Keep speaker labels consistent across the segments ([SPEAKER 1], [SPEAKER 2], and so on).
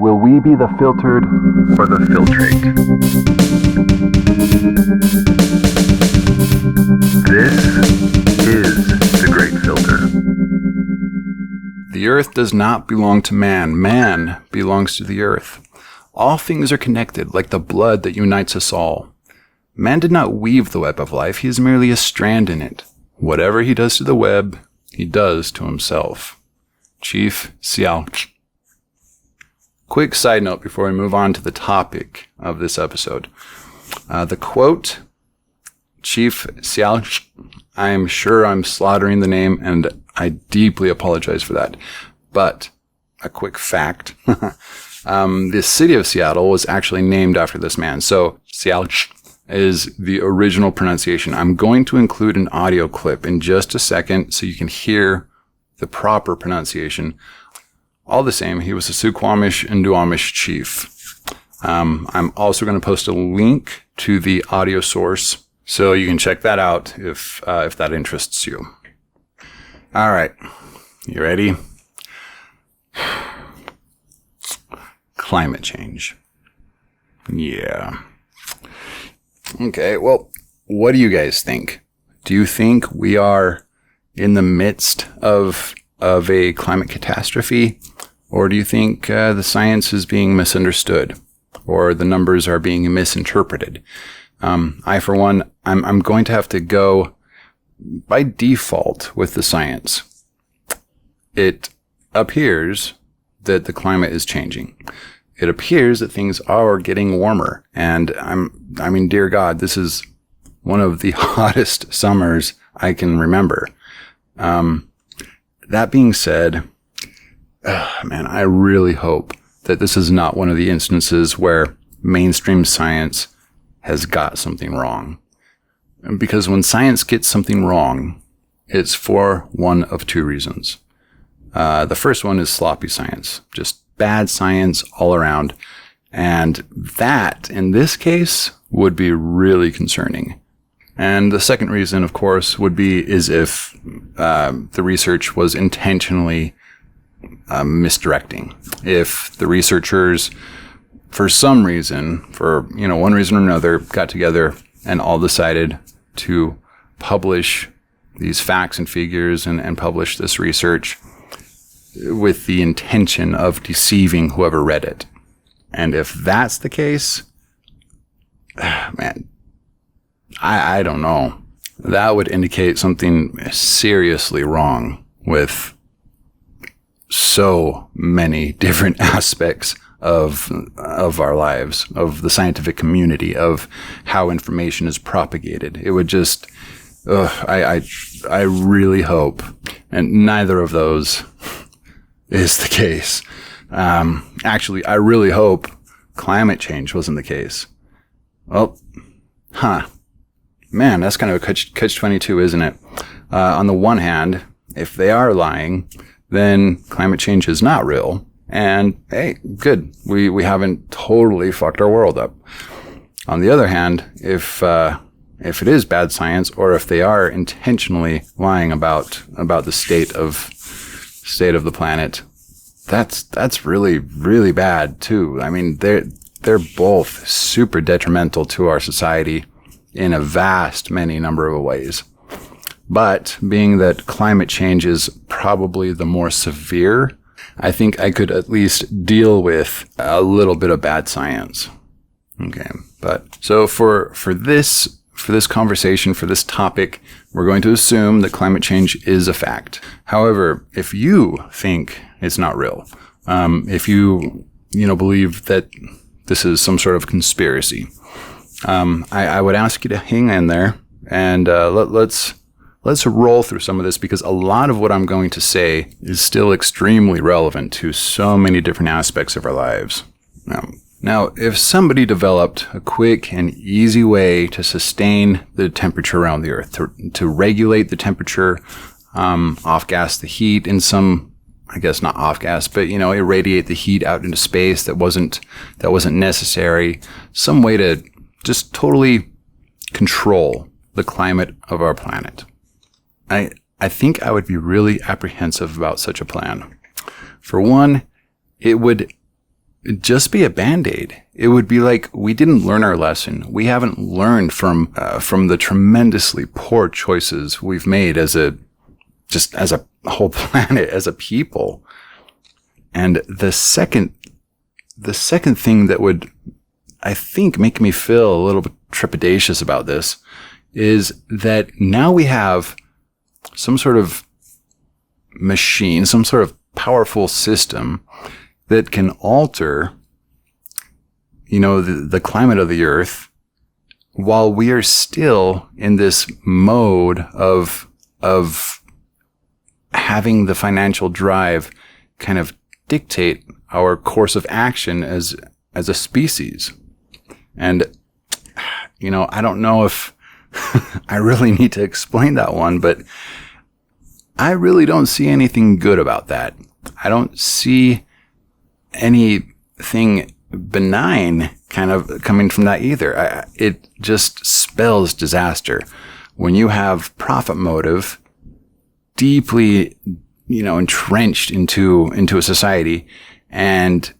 [SPEAKER 1] Will we be the filtered or the filtrate? This is the Great Filter.
[SPEAKER 2] The earth does not belong to man. Man belongs to the earth. All things are connected, like the blood that unites us all. Man did not weave the web of life. He is merely a strand in it. Whatever he does to the web, he does to himself. Chief Seattle. Quick side note before we move on to the topic of this episode. The quote, Chief Seattle, I am sure I'm slaughtering the name, and I deeply apologize for that. But a quick fact. The city of Seattle was actually named after this man. So Seattle is the original pronunciation. I'm going to include an audio clip in just a second so you can hear the proper pronunciation. All the same, he was a Suquamish and Duwamish chief. I'm also going to post a link to the audio source so you can check that out if that interests you. All right, you ready? Climate change. Yeah. Okay, well, what do you guys think? Do you think we are in the midst of a climate catastrophe? Or do you think the science is being misunderstood? Or the numbers are being misinterpreted? I, for one, I'm going to have to go by default with the science. It appears that the climate is changing. It appears that things are getting warmer. And I mean, dear God, this is one of the hottest summers I can remember. That being said, man, I really hope that this is not one of the instances where mainstream science has got something wrong. Because when science gets something wrong, it's for one of two reasons. The first one is sloppy science, just bad science all around. And that, in this case, would be really concerning. And the second reason, of course, is if the research was intentionally misdirecting. If the researchers, for some reason, for one reason or another, got together and all decided to publish these facts and figures and publish this research with the intention of deceiving whoever read it. And if that's the case, man, I don't know. That would indicate something seriously wrong with so many different aspects of our lives, of the scientific community, of how information is propagated. It would just, I really hope, and neither of those is the case. Actually, I really hope climate change wasn't the case. Well, man, that's kind of a catch-22, isn't it? On the one hand, if they are lying, then climate change is not real. And hey, good. We haven't totally fucked our world up. On the other hand, if it is bad science, or if they are intentionally lying about the state of the planet, that's really, really bad too. I mean, they're both super detrimental to our society in a vast many number of ways. But being that climate change is probably the more severe, I think I could at least deal with a little bit of bad science. Okay. But so for this conversation, for this topic, we're going to assume that climate change is a fact. However, if you think it's not real, if you believe that this is some sort of conspiracy, I would ask you to hang in there and let's roll through some of this, because a lot of what I'm going to say is still extremely relevant to so many different aspects of our lives. Now, if somebody developed a quick and easy way to sustain the temperature around the Earth, to regulate the temperature, off-gas the heat in some, I guess not off-gas, but irradiate the heat out into space that wasn't necessary, some way to just totally control the climate of our planet. I think I would be really apprehensive about such a plan. For one, it would just be a Band-Aid. It would be like we didn't learn our lesson. We haven't learned from the tremendously poor choices we've made as a whole planet, as a people. And the second thing that would, I think, make me feel a little bit trepidatious about this is that now we have some sort of machine, some sort of powerful system that can alter, the climate of the earth while we are still in this mode of having the financial drive kind of dictate our course of action as a species. And, I don't know if I really need to explain that one, but I really don't see anything good about that. I don't see anything benign kind of coming from that either. It just spells disaster. When you have profit motive deeply, entrenched into a society, and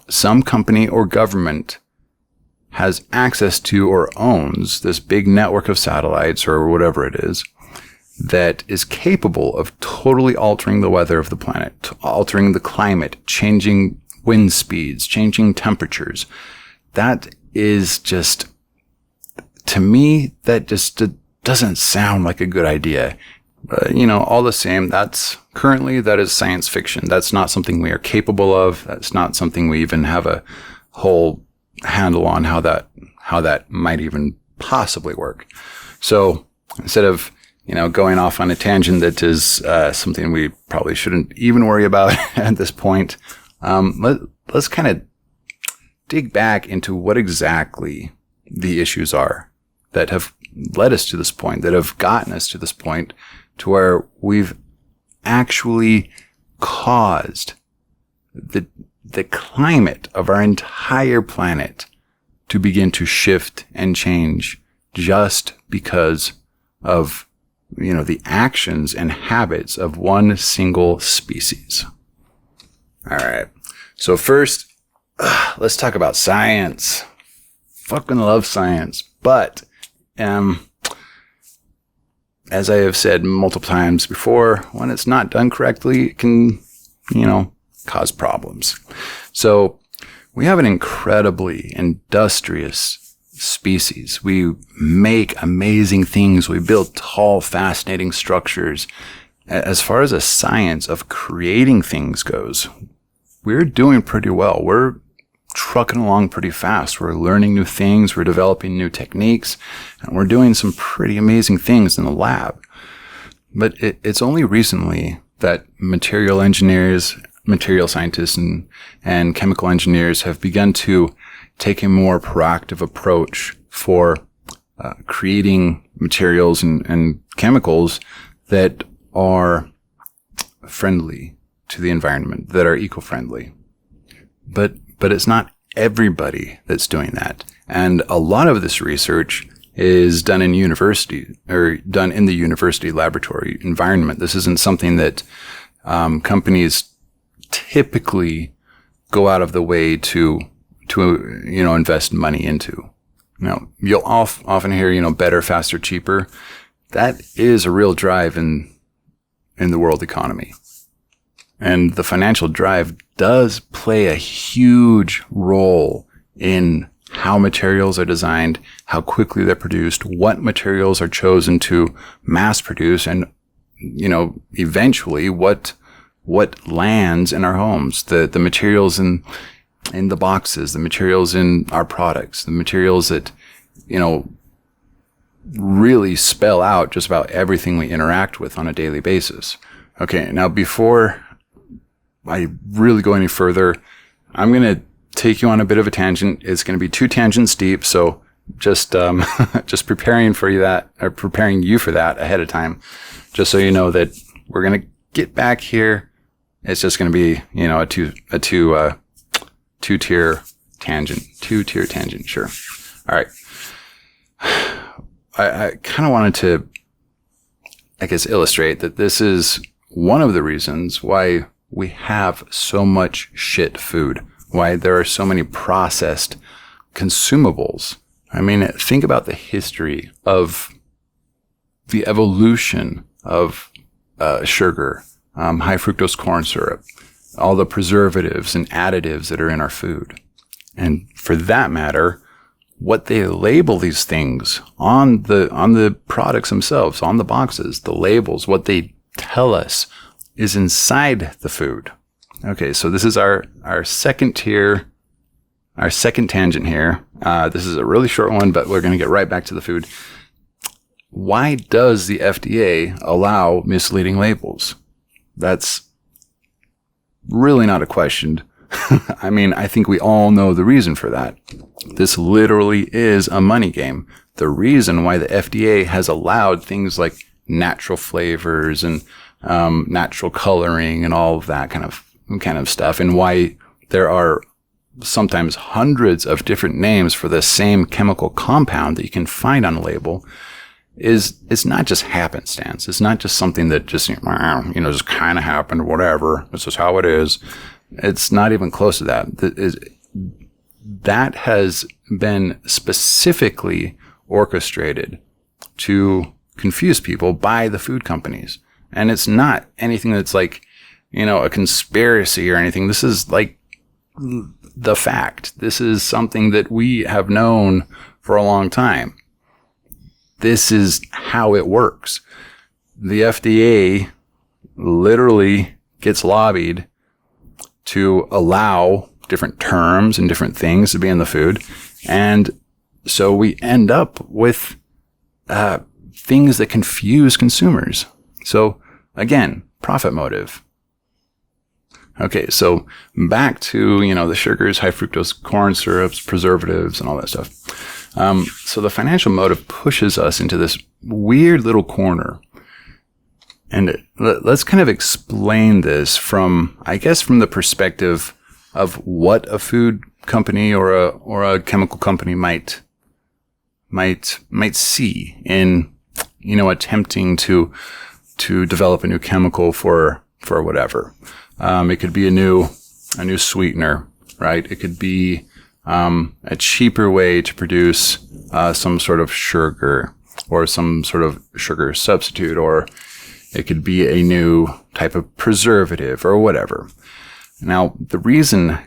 [SPEAKER 2] some company or government has access to or owns this big network of satellites or whatever it is that is capable of totally altering the weather of the planet, altering the climate, changing wind speeds, changing temperatures. That is just, to me, that just doesn't sound like a good idea. All the same, that is science fiction. That's not something we are capable of. That's not something we even have a whole handle on how that might even possibly work. So instead of, going off on a tangent that is something we probably shouldn't even worry about at this point, let's kind of dig back into what exactly the issues are that have led us to this point, that have gotten us to this point to where we've actually caused the climate of our entire planet to begin to shift and change just because of, the actions and habits of one single species. All right. So first, let's talk about science. Fucking love science. But, as I have said multiple times before, when it's not done correctly, it can, cause problems. So we have an incredibly industrious species. We make amazing things. We build tall, fascinating structures. As far as the science of creating things goes, we're doing pretty well. We're trucking along pretty fast. We're learning new things. We're developing new techniques, and we're doing some pretty amazing things in the lab. But it's only recently that material engineers, material scientists, and chemical engineers have begun to take a more proactive approach for creating materials and chemicals that are friendly to the environment, that are eco-friendly. But it's not everybody that's doing that. And a lot of this research is done in university, or done in the university laboratory environment. This isn't something that companies typically go out of the way to invest money into. You'll often hear, better, faster, cheaper. That is a real drive in the world economy. And the financial drive does play a huge role in how materials are designed, how quickly they're produced, what materials are chosen to mass produce, and, eventually what lands in our homes, the materials in the boxes, the materials in our products, the materials that, really spell out just about everything we interact with on a daily basis. Okay, now before I really go any further, I'm going to take you on a bit of a tangent. It's going to be 2 tangents deep, so just preparing you for that ahead of time, just so you know that we're going to get back here. It's just going to be, a two-tier tangent. Sure. All right. I kind of wanted to, illustrate that this is one of the reasons why we have so much shit food. why there are so many processed consumables. I mean, think about the history of the evolution of sugar, high fructose corn syrup, all the preservatives and additives that are in our food. And for that matter, what they label these things on the products themselves, on the boxes, the labels, what they tell us is inside the food. Okay, so this is our second tier, our second tangent here. This is a really short one, but we're going to get right back to the food. Why does the FDA allow misleading labels? That's really not a question. I mean, I think we all know the reason for that. This literally is a money game. The reason why the FDA has allowed things like natural flavors and natural coloring and all of that kind of stuff, and why there are sometimes hundreds of different names for the same chemical compound that you can find on a label, is it's not just happenstance. It's not just something that just, just kind of happened or whatever. This is how it is. It's not even close to that. That has been specifically orchestrated to confuse people by the food companies. And it's not anything that's like, a conspiracy or anything. This is like the fact. This is something that we have known for a long time. This is how it works. The FDA literally gets lobbied to allow different terms and different things to be in the food. And so we end up with things that confuse consumers. So again, profit motive. Okay, so back to, the sugars, high fructose corn syrups, preservatives, and all that stuff. So the financial motive pushes us into this weird little corner. And let's kind of explain this from the perspective of what a food company or a chemical company might see in, attempting to develop a new chemical for whatever. It could be a new sweetener, right? It could be a cheaper way to produce some sort of sugar or some sort of sugar substitute, or it could be a new type of preservative or whatever. Now, the reason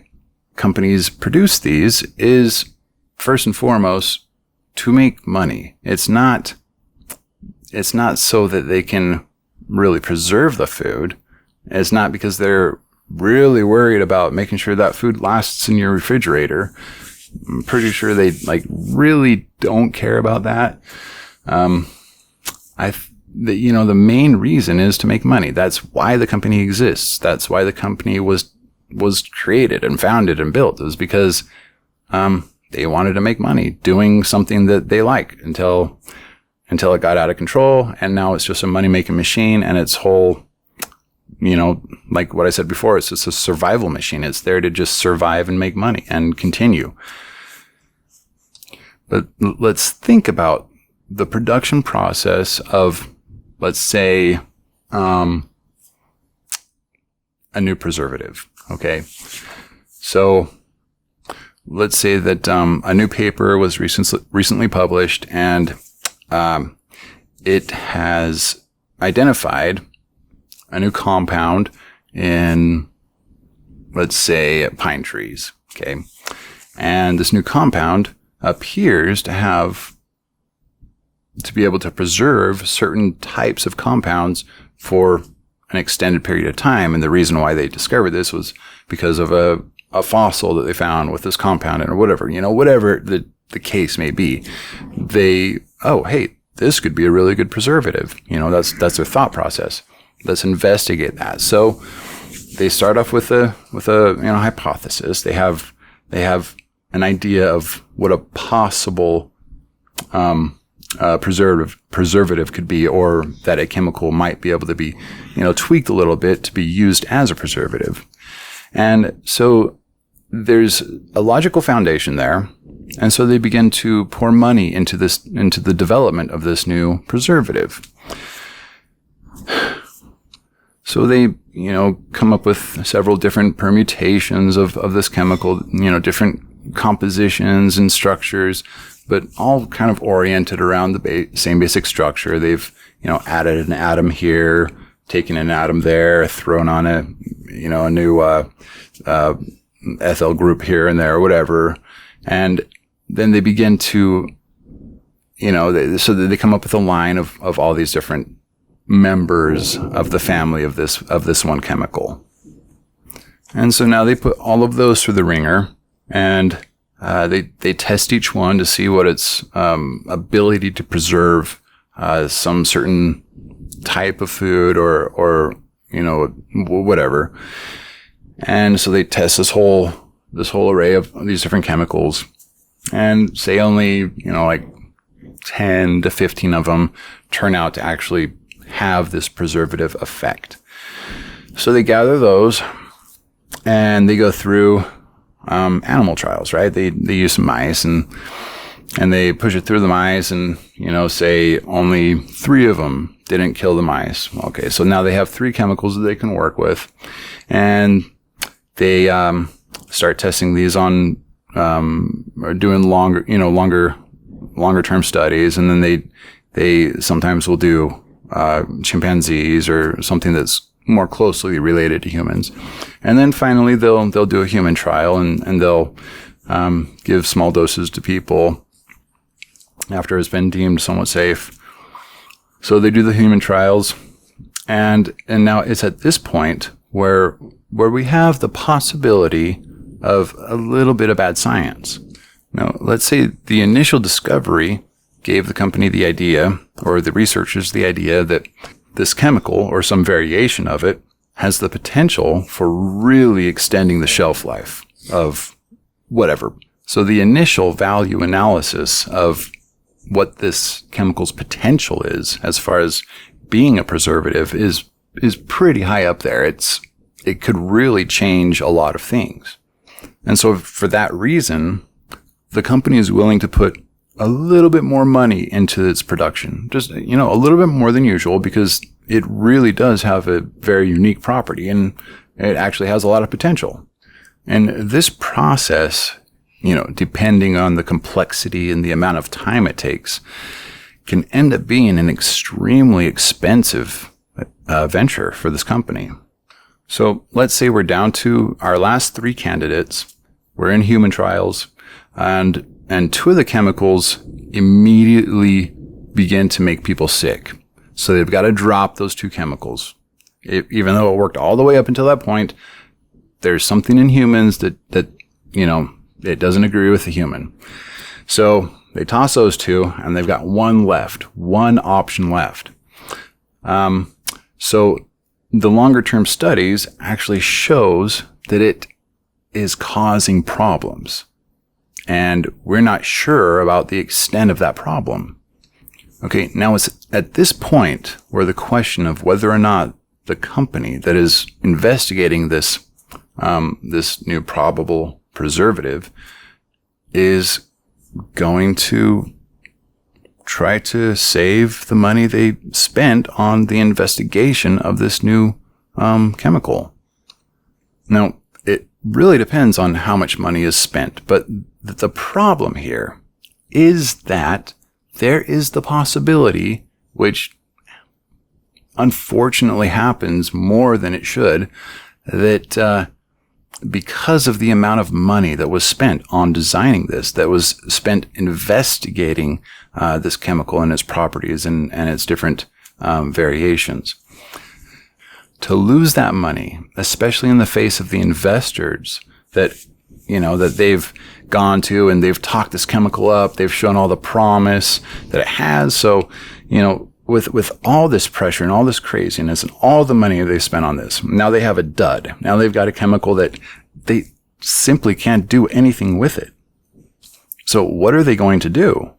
[SPEAKER 2] companies produce these is first and foremost to make money. It's not so that they can really preserve the food. It's not because they're really worried about making sure that food lasts in your refrigerator. I'm pretty sure they really don't care about that. The main reason is to make money. That's why the company exists. That's why the company was created and founded and built. It was because they wanted to make money doing something that they like until it got out of control, and now it's just a money-making machine, and its whole, like what I said before, it's just a survival machine. It's there to just survive and make money and continue. But let's think about the production process of, let's say, a new preservative. Okay. So let's say that a new paper was recently published, and it has identified a new compound in, let's say, pine trees. Okay. And this new compound appears to be able to preserve certain types of compounds for an extended period of time. And the reason why they discovered this was because of a fossil that they found with this compound in, or whatever, whatever the case may be. Hey, this could be a really good preservative. That's their thought process. Let's investigate that. So they start off with a hypothesis. They have an idea of what a possible preservative could be, or that a chemical might be able to be, tweaked a little bit to be used as a preservative. And so there's a logical foundation there. And so they begin to pour money into the development of this new preservative. So they, come up with several different permutations of this chemical, different compositions and structures, but all kind of oriented around the same basic structure. They've, added an atom here, taken an atom there, thrown on a new ethyl group here and there, or whatever. And then they begin to, so they come up with a line of all these different members of the family of this one chemical. And so now they put all of those through the ringer, and they test each one to see what its ability to preserve some certain type of food or whatever. And so they test this whole array of these different chemicals, and say only like 10 to 15 of them turn out to actually have this preservative effect. So they gather those and they go through animal trials, right? They use some mice and they push it through the mice, and say only 3 of them didn't kill the mice. Okay, so now they have 3 chemicals that they can work with, and they start testing these on or doing longer term studies, and then they sometimes will do chimpanzees or something that's more closely related to humans. And then finally they'll do a human trial, and they'll give small doses to people after it's been deemed somewhat safe. So they do the human trials, and now it's at this point where we have the possibility of a little bit of bad science. Now, let's say the initial discovery gave the company the idea, or the researchers the idea, that this chemical, or some variation of it, has the potential for really extending the shelf life of whatever. So the initial value analysis of what this chemical's potential is, as far as being a preservative, is pretty high up there. It could really change a lot of things. And so for that reason, the company is willing to put a little bit more money into its production, just, a little bit more than usual, because it really does have a very unique property, and it actually has a lot of potential. And this process, depending on the complexity and the amount of time it takes, can end up being an extremely expensive venture for this company. So let's say we're down to our last 3 candidates. We're in human trials, and 2 of the chemicals immediately begin to make people sick. So they've got to drop those 2 chemicals. Even though it worked all the way up until that point, there's something in humans that it doesn't agree with the human. So they toss those 2, and they've got one option left. So the longer term studies actually shows that it is causing problems, and we're not sure about the extent of that problem. Okay, now it's at this point where the question of whether or not the company that is investigating this new probable preservative is going to try to save the money they spent on the investigation of this new chemical. Now, it really depends on how much money is spent, but the problem here is that there is the possibility, which unfortunately happens more than it should, that because of the amount of money that was spent on designing this, that was spent investigating this chemical and its properties and its different variations, to lose that money, especially in the face of the investors that they've gone to, and they've talked this chemical up, they've shown all the promise that it has. So, with all this pressure and all this craziness and all the money they spent on this, now they have a dud. Now they've got a chemical that they simply can't do anything with it. So what are they going to do?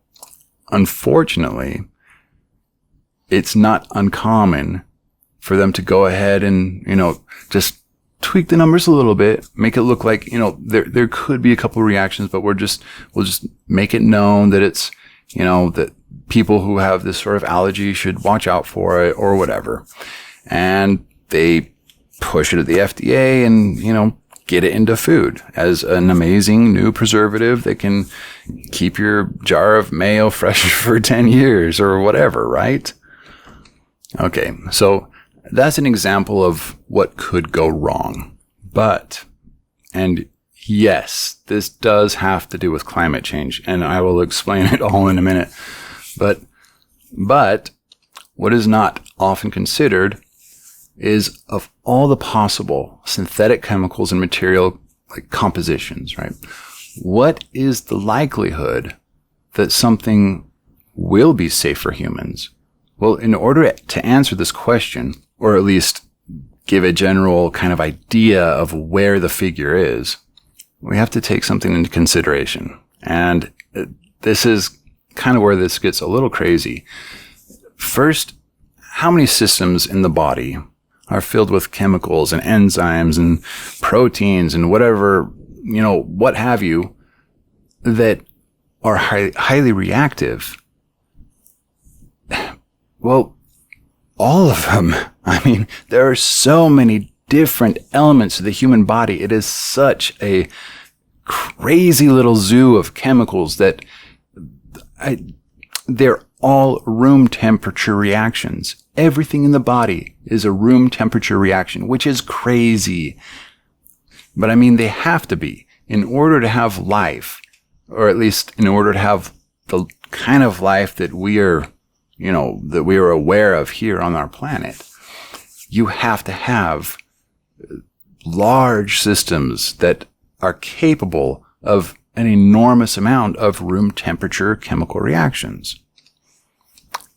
[SPEAKER 2] Unfortunately, it's not uncommon for them to go ahead and, just tweak the numbers a little bit, make it look like, there could be a couple of reactions, but we'll just make it known that it's, that people who have this sort of allergy should watch out for it or whatever. And they push it at the FDA and, get it into food as an amazing new preservative that can keep your jar of mayo fresh for 10 years or whatever, right? Okay, so that's an example of what could go wrong. And yes, this does have to do with climate change, and I will explain it all in a minute. But what is not often considered is of all the possible synthetic chemicals and material like compositions, right? What is the likelihood that something will be safe for humans? Well, in order to answer this question, or at least give a general kind of idea of where the figure is, we have to take something into consideration. And this is kind of where this gets a little crazy. First, how many systems in the body are filled with chemicals and enzymes and proteins and whatever, what have you, that are highly reactive? Well, all of them. I mean, there are so many different elements of the human body. It is such a crazy little zoo of chemicals that they're all room temperature reactions. Everything in the body is a room temperature reaction, which is crazy. But I mean, they have to be in order to have life, or at least in order to have the kind of life that we are aware of here on our planet. You have to have large systems that are capable of an enormous amount of room temperature chemical reactions.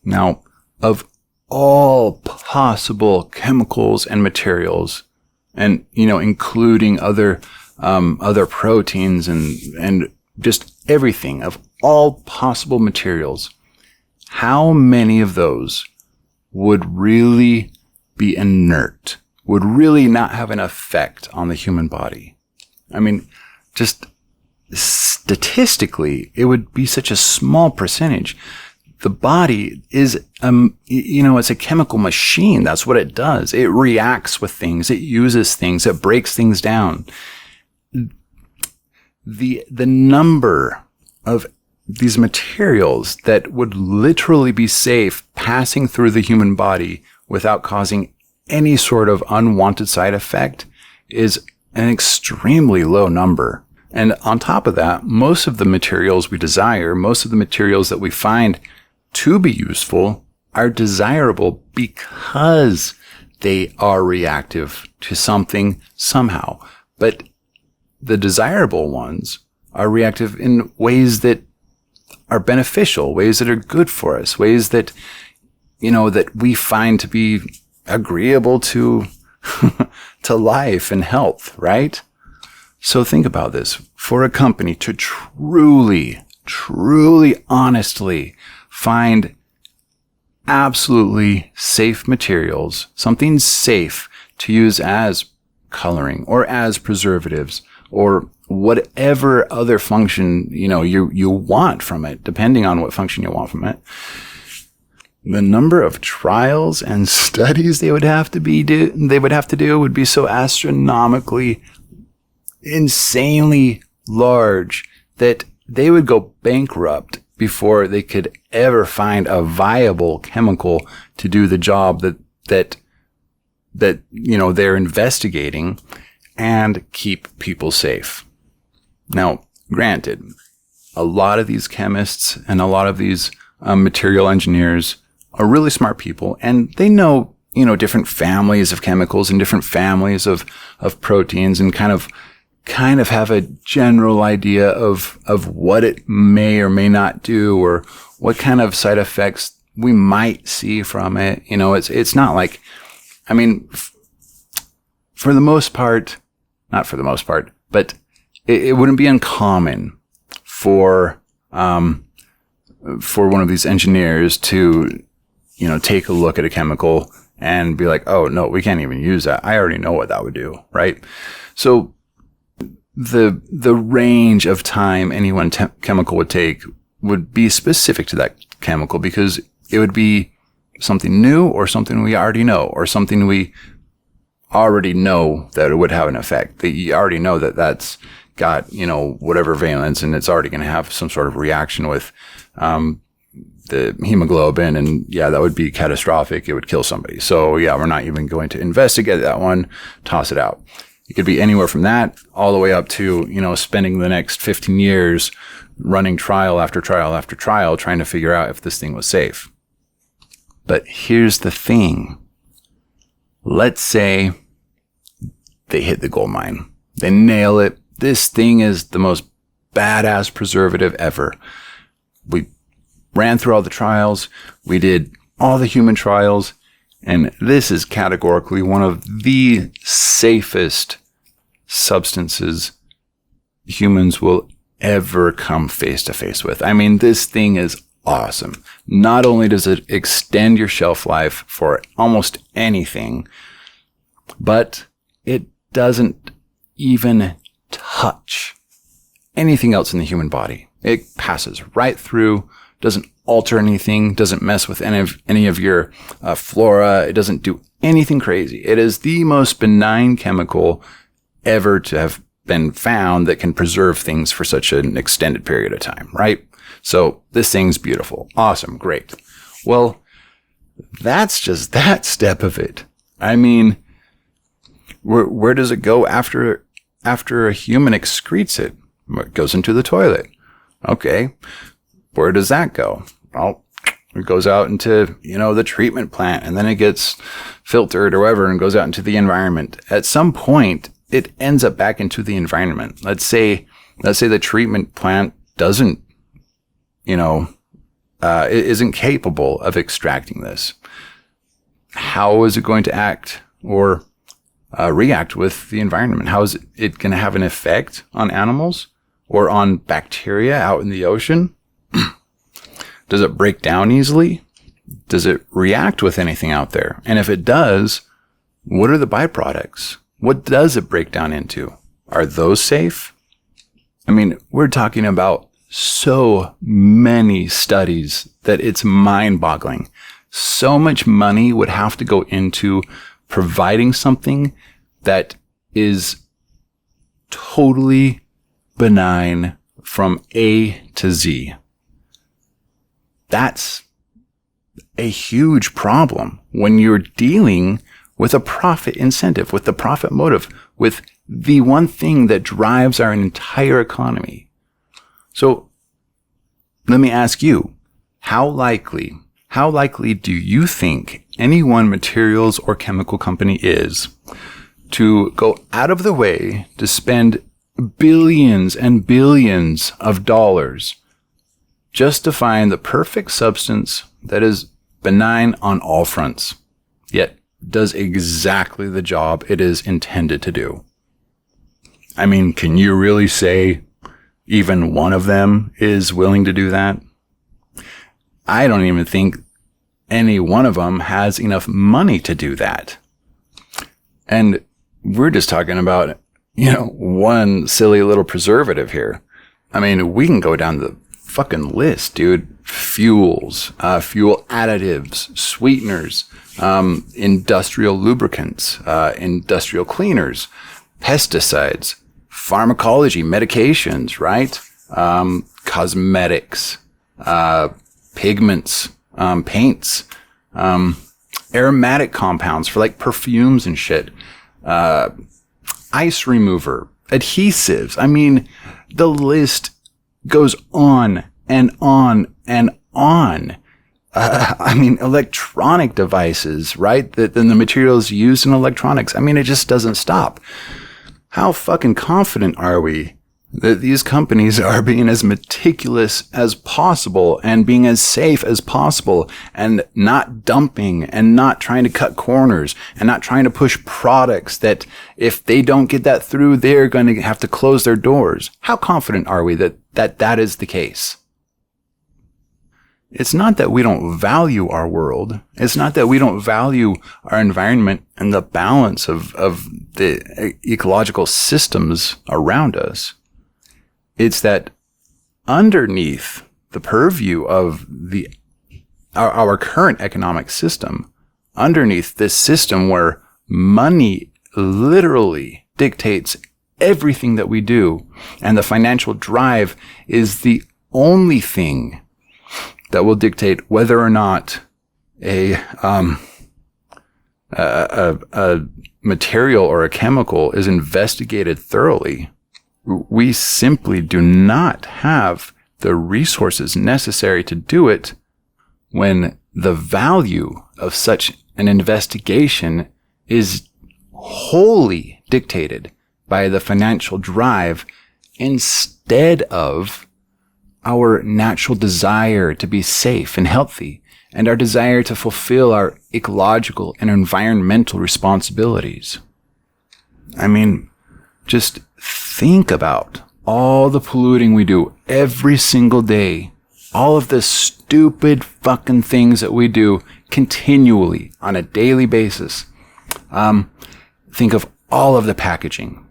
[SPEAKER 2] Now, of all possible chemicals and materials, and, including other proteins and just everything, of all possible materials, how many of those would really be inert, would really not have an effect on the human body? I mean, just statistically, it would be such a small percentage. The body is, it's a chemical machine. That's what it does. It reacts with things. It uses things. It breaks things down. The number of these materials that would literally be safe passing through the human body without causing any sort of unwanted side effect is an extremely low number. And on top of that, most of the materials we desire, most of the materials that we find to be useful, are desirable because they are reactive to something somehow. But the desirable ones are reactive in ways that are beneficial, ways that are good for us, ways that, that we find to be agreeable to, to life and health, right? So think about this. For a company to truly, honestly find absolutely safe materials, something safe to use as coloring or as preservatives or whatever other function, you want from it, depending on what function you want from it, the number of trials and studies they would have to do would be so astronomically, insanely large that they would go bankrupt before they could ever find a viable chemical to do the job that they're investigating and keep people safe. Now, granted, a lot of these chemists and a lot of these material engineers are really smart people, and they know, different families of chemicals and different families of proteins, and kind of have a general idea of what it may or may not do, or what kind of side effects we might see from it. It's not like, for the most part, not for the most part, but it wouldn't be uncommon for one of these engineers to, take a look at a chemical and be like, oh no, we can't even use that. I already know what that would do, right? So the range of time any one chemical would take would be specific to that chemical, because it would be something new or something we already know or something we already know that it would have an effect. That you already know that that's got, whatever valence, and it's already going to have some sort of reaction with the hemoglobin, and yeah, that would be catastrophic. It would kill somebody. So yeah, we're not even going to investigate that one. Toss it out. It could be anywhere from that all the way up to, spending the next 15 years running trial after trial after trial, trying to figure out if this thing was safe. But here's the thing. Let's say they hit the gold mine. They nail it. This thing is the most badass preservative ever. We ran through all the trials. We did all the human trials. And this is categorically one of the safest substances humans will ever come face to face with. I mean, this thing is awesome. Not only does it extend your shelf life for almost anything, but it doesn't even touch anything else in the human body. It passes right through, doesn't alter anything, doesn't mess with any of your flora. It doesn't do anything crazy. It is the most benign chemical ever to have been found that can preserve things for such an extended period of time, right? So this thing's beautiful. Awesome. Great. Well, that's just that step of it. I mean, where does it go after a human excretes it? It goes into the toilet. Okay. Where does that go? Well, it goes out into, the treatment plant, and then it gets filtered or whatever and goes out into the environment. At some point, it ends up back into the environment. Let's say the treatment plant doesn't, it isn't capable of extracting this. How is it going to act or react with the environment? How is it going to have an effect on animals or on bacteria out in the ocean? Does it break down easily? Does it react with anything out there? And if it does, what are the byproducts? What does it break down into? Are those safe? I mean, we're talking about so many studies that it's mind-boggling. So much money would have to go into providing something that is totally benign from A to Z. That's a huge problem when you're dealing with a profit incentive, with the profit motive, with the one thing that drives our entire economy. So let me ask you, how likely do you think any one materials or chemical company is to go out of the way to spend billions and billions of dollars just to find the perfect substance that is benign on all fronts, yet does exactly the job it is intended to do? I mean, can you really say even one of them is willing to do that? I don't even think any one of them has enough money to do that. And we're just talking about, one silly little preservative here. I mean, we can go down the fucking list, dude. Fuels, fuel additives, sweeteners, industrial lubricants, industrial cleaners, pesticides, pharmacology, medications, right? Cosmetics, pigments, paints, aromatic compounds for like perfumes and shit, ice remover, adhesives. I mean, the list goes on and on and on. Electronic devices, right? Then the materials used in electronics. I mean, it just doesn't stop. How fucking confident are we that these companies are being as meticulous as possible and being as safe as possible and not dumping and not trying to cut corners and not trying to push products that if they don't get that through, they're going to have to close their doors? How confident are we that is the case? It's not that we don't value our world. It's not that we don't value our environment and the balance of the ecological systems around us. It's that underneath the purview of our current economic system, underneath this system where money literally dictates everything that we do. And the financial drive is the only thing that will dictate whether or not a material or a chemical is investigated thoroughly. We simply do not have the resources necessary to do it when the value of such an investigation is wholly dictated by the financial drive instead of our natural desire to be safe and healthy and our desire to fulfill our ecological and environmental responsibilities. I mean, just think about all the polluting we do every single day, all of the stupid fucking things that we do continually on a daily basis. Think of all of the packaging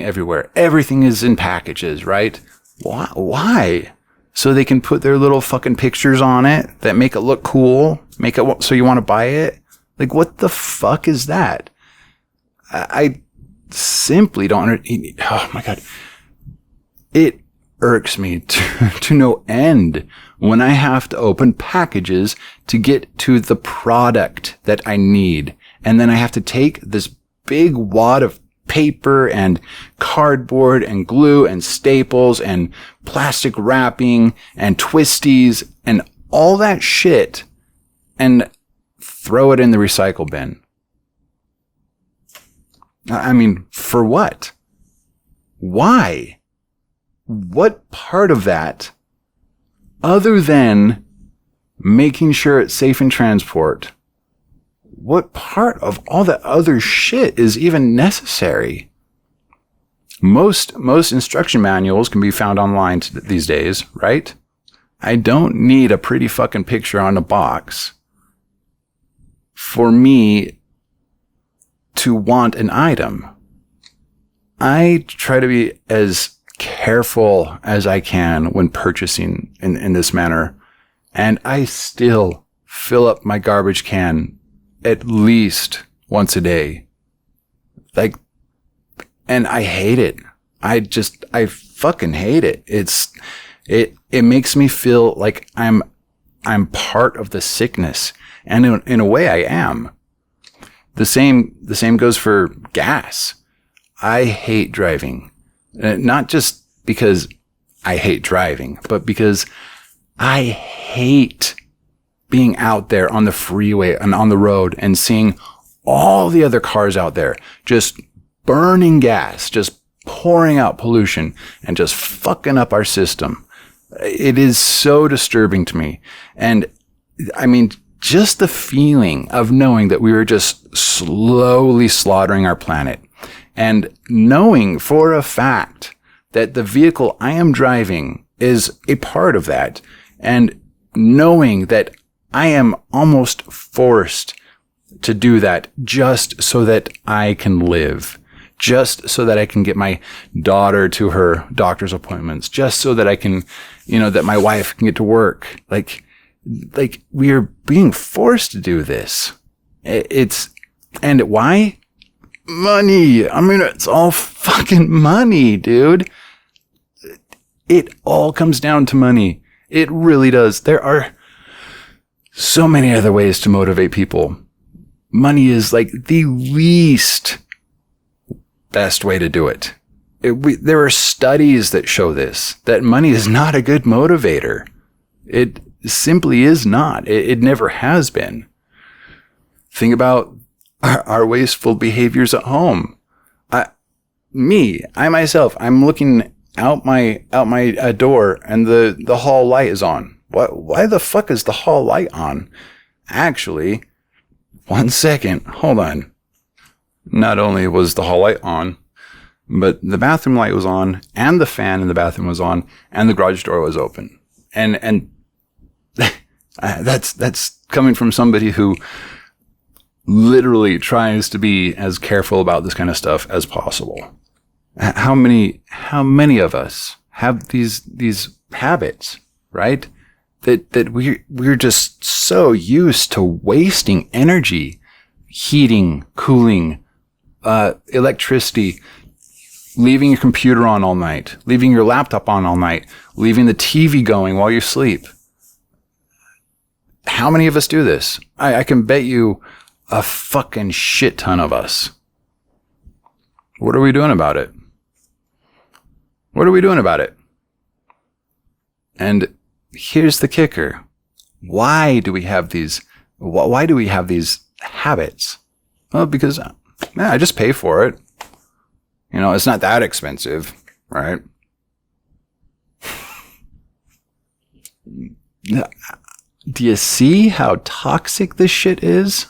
[SPEAKER 2] everywhere. Everything is in packages, right? Why? So they can put their little fucking pictures on it that make it look cool, make it so you want to buy it. Like, what the fuck is that? I simply don't oh my God. It irks me to no end when I have to open packages to get to the product that I need. And then I have to take this big wad of paper and cardboard and glue and staples and plastic wrapping and twisties and all that shit and throw it in the recycle bin. I mean, for what? Why? What part of that, other than making sure it's safe in transport, what part of all that other shit is even necessary? Most instruction manuals can be found online these days, right? I don't need a pretty fucking picture on a box for me to want an item. I try to be as careful as I can when purchasing in this manner, and I still fill up my garbage can at least once a day. Like, and I hate it. I fucking hate it. It makes me feel like I'm part of the sickness. And in a way I am. The same goes for gas. I hate driving. Not just because I hate driving, but because I hate being out there on the freeway and on the road and seeing all the other cars out there just burning gas, just pouring out pollution and just fucking up our system. It is so disturbing to me. And I mean, just the feeling of knowing that we were just slowly slaughtering our planet, and knowing for a fact that the vehicle I am driving is a part of that, and knowing that I am almost forced to do that just so that I can live, just so that I can get my daughter to her doctor's appointments, just so that I can, that my wife can get to work. Like we are being forced to do this. And why? Money. I mean, it's all fucking money, dude. It all comes down to money. It really does. There are so many other ways to motivate people. Money is like the least best way to do it. There are studies that show this, that money is not a good motivator. It simply is not. It never has been. Think about our wasteful behaviors at home. I myself, I'm looking out my door and the hall light is on. Why the fuck is the hall light on? Actually, 1 second, hold on. Not only was the hall light on, but the bathroom light was on, and the fan in the bathroom was on, and the garage door was open. And that's coming from somebody who literally tries to be as careful about this kind of stuff as possible. How many of us have these habits, right? That we're just so used to wasting energy, heating, cooling, electricity, leaving your computer on all night, leaving your laptop on all night, leaving the TV going while you sleep. How many of us do this? I can bet you a fucking shit ton of us. What are we doing about it? What are we doing about it? And here's the kicker. Why do we have these habits? Well, because I just pay for it. You know, it's not that expensive, right? Do you see how toxic this shit is?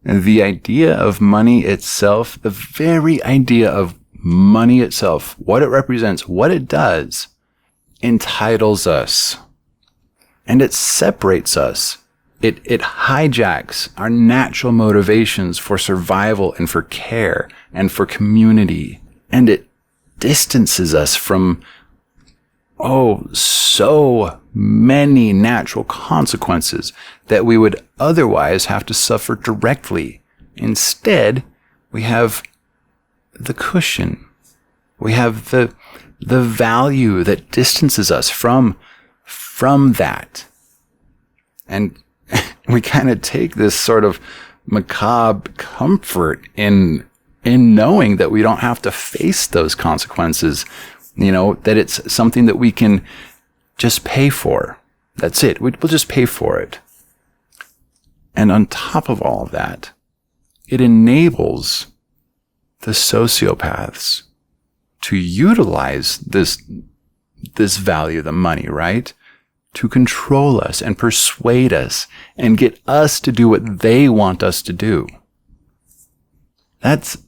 [SPEAKER 2] The idea of money itself, the very idea of money itself, what it represents, what it does, entitles us. And it separates us. It hijacks our natural motivations for survival and for care and for community. And it distances us from, so many natural consequences that we would otherwise have to suffer directly. Instead, we have the cushion. We have the value that distances us from that. And we kind of take this sort of macabre comfort in knowing that we don't have to face those consequences, that it's something that we can just pay for. That's it. We'll just pay for it. And on top of all of that, it enables the sociopaths to utilize this value, the money, right? To control us and persuade us and get us to do what they want us to do. That's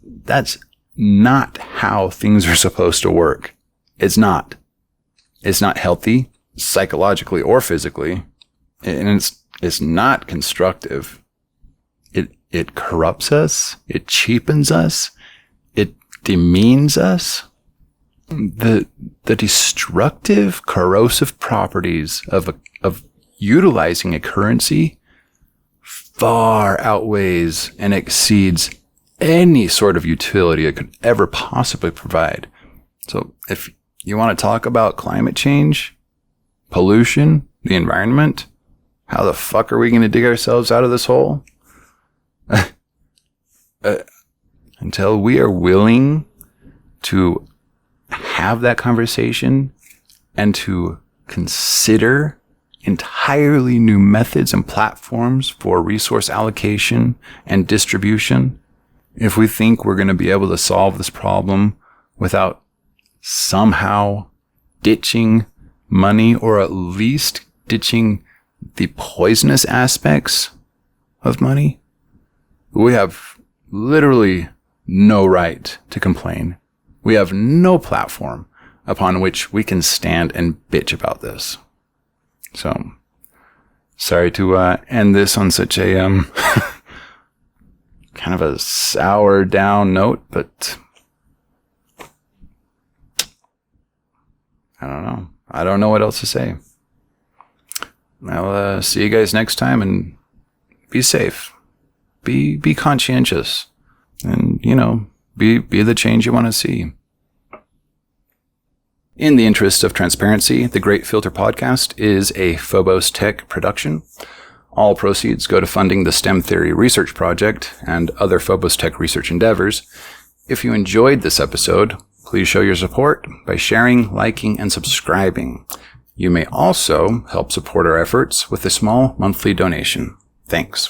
[SPEAKER 2] not how things are supposed to work. It's not. It's not healthy, psychologically or physically. And it's not constructive. It corrupts us. It cheapens us. It demeans us. The destructive, corrosive properties of utilizing a currency far outweighs and exceeds any sort of utility it could ever possibly provide. So if you want to talk about climate change, pollution, the environment, how the fuck are we going to dig ourselves out of this hole? Until we are willing to have that conversation and to consider entirely new methods and platforms for resource allocation and distribution, if we think we're going to be able to solve this problem without somehow ditching money, or at least ditching the poisonous aspects of money, we have literally no right to complain. We have no platform upon which we can stand and bitch about this. So, sorry to end this on such a kind of a sour down note, but I don't know. I don't know what else to say. I'll see you guys next time, and be safe. Be conscientious, and be the change you want to see. In the interest of transparency, the Great Filter Podcast is a PhobosTech production. All proceeds go to funding the STEM Theory Research Project and other PhobosTech research endeavors. If you enjoyed this episode, please show your support by sharing, liking, and subscribing. You may also help support our efforts with a small monthly donation. Thanks.